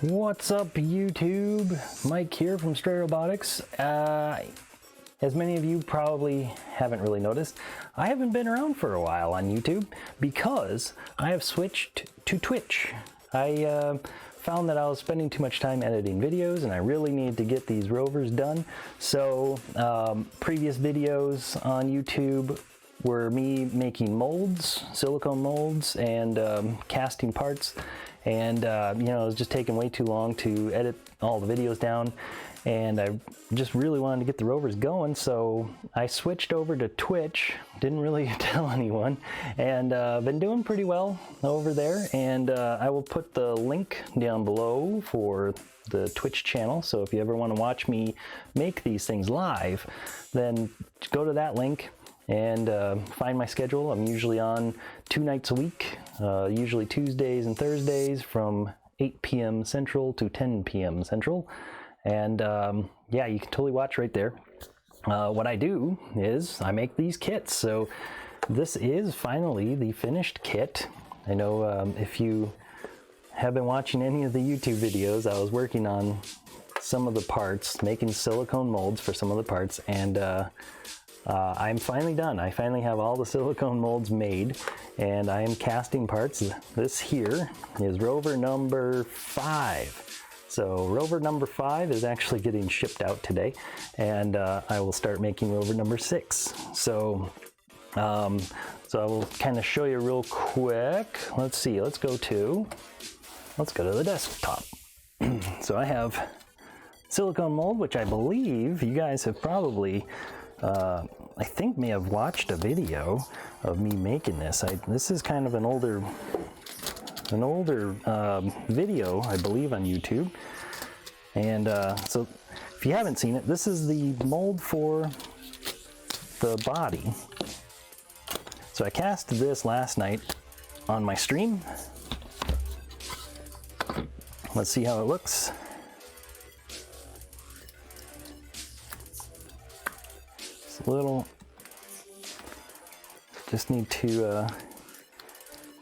What's up, YouTube? Mike here from Robotics. As many of you probably haven't really noticed, I haven't been around for a while on YouTube because I have switched to Twitch. I found that I was spending too much time editing videos and I really needed to get these rovers done. So previous videos on YouTube were me making molds, silicone molds, and casting parts. And you know, it was just taking way too long to edit all the videos down, and I just really wanted to get the rovers going, so I switched over to Twitch. Didn't really tell anyone, and been doing pretty well over there. And I will put the link down below for the Twitch channel, so if you ever want to watch me make these things live, then go to that link and find my schedule. I'm usually on 2 nights a week, usually Tuesdays and Thursdays from 8 p.m. Central to 10 p.m. Central. And yeah, you can totally watch right there. What I do is I make these kits. So this is finally the finished kit. I know if you have been watching any of the YouTube videos, I was working on some of the parts, making silicone molds for some of the parts, and I'm finally done. I finally have all the silicone molds made, and I am casting parts. This here is Rover number 5. So Rover number 5 is actually getting shipped out today, and I will start making Rover number 6. So I will kind of show you real quick. Let's see, let's go to the desktop. So I have silicone mold, which I believe you guys have probably I think may have watched a video of me making this. This is kind of an older video, I believe, on YouTube. And so if you haven't seen it, this is the mold for the body. So I cast this last night on my stream. Let's see how it looks. Little, just need to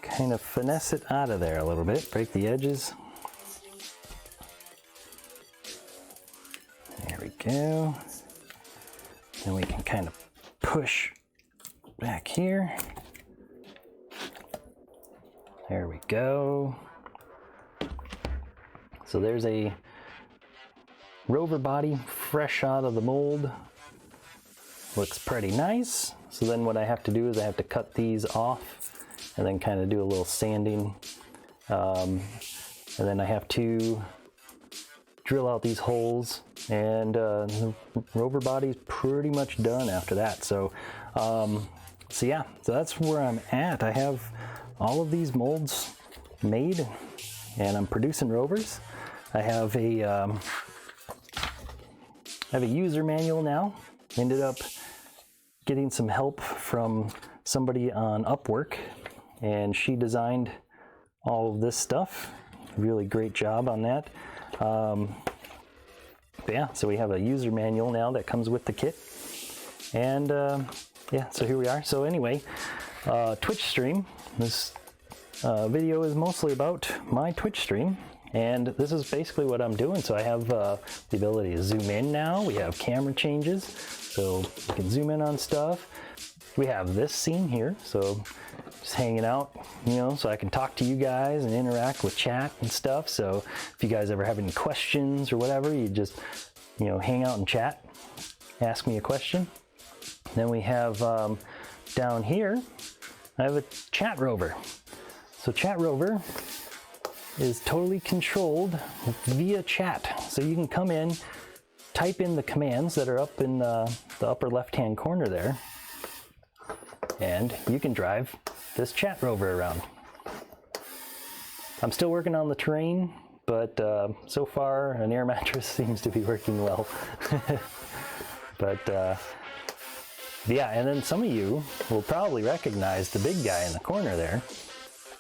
kind of finesse it out of there a little bit, break the edges. There we go. Then we can kind of push back here. There we go. So there's a Rover body fresh out of the mold. Looks pretty nice. So then what I have to do is I have to cut these off and then kind of do a little sanding. And then I have to drill out these holes, and the Rover body's pretty much done after that. So, so yeah, so that's where I'm at. I have all of these molds made and I'm producing Rovers. I have a user manual now. Ended up getting some help from somebody on Upwork, and she designed all of this stuff. Really great job on that. But yeah, so we have a user manual now that comes with the kit. And yeah, so here we are. So anyway, Twitch stream. This video is mostly about my Twitch stream. And this is basically what I'm doing. So I have the ability to zoom in now. We have camera changes, so you can zoom in on stuff. We have this scene here, so just hanging out, you know, so I can talk to you guys and interact with chat and stuff. So if you guys ever have any questions or whatever, you just, you know, hang out and chat, ask me a question. Then we have down here, I have a chat rover. So chat rover is totally controlled via chat. So you can come in, type in the commands that are up in the upper left-hand corner there, and you can drive this chat rover around. I'm still working on the terrain, but so far an air mattress seems to be working well. But yeah, and then some of you will probably recognize the big guy in the corner there.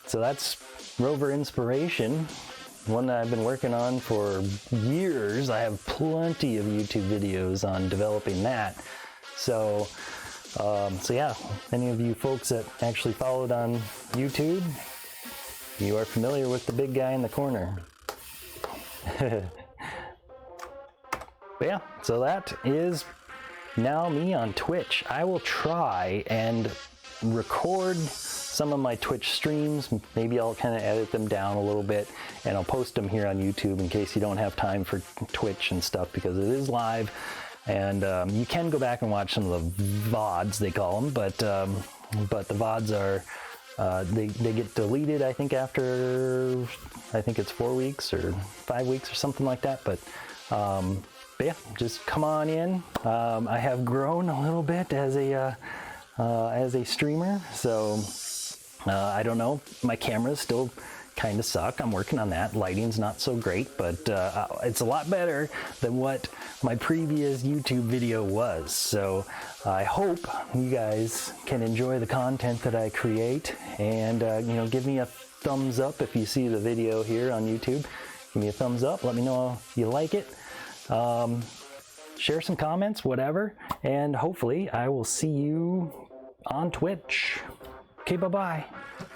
So that's Rover Inspiration, one that I've been working on for years. I have plenty of YouTube videos on developing that. So, so yeah, any of you folks that actually followed on YouTube, you are familiar with the big guy in the corner. But yeah, so that is now me on Twitch. I will try and record some of my Twitch streams. Maybe I'll kind of edit them down a little bit, and I'll post them here on YouTube in case you don't have time for Twitch and stuff, because it is live. And you can go back and watch some of the VODs, they call them, but the VODs are, they get deleted, I think, after, I think it's 4 weeks or 5 weeks or something like that. But yeah, just come on in. I have grown a little bit as a streamer, so I don't know. My cameras still kind of suck. I'm working on that. Lighting's not so great, but it's a lot better than what my previous YouTube video was. So I hope you guys can enjoy the content that I create, and you know, give me a thumbs up if you see the video here on YouTube. Give me a thumbs up. Let me know if you like it. Share some comments, whatever, and hopefully I will see you on Twitch. Okay, bye-bye.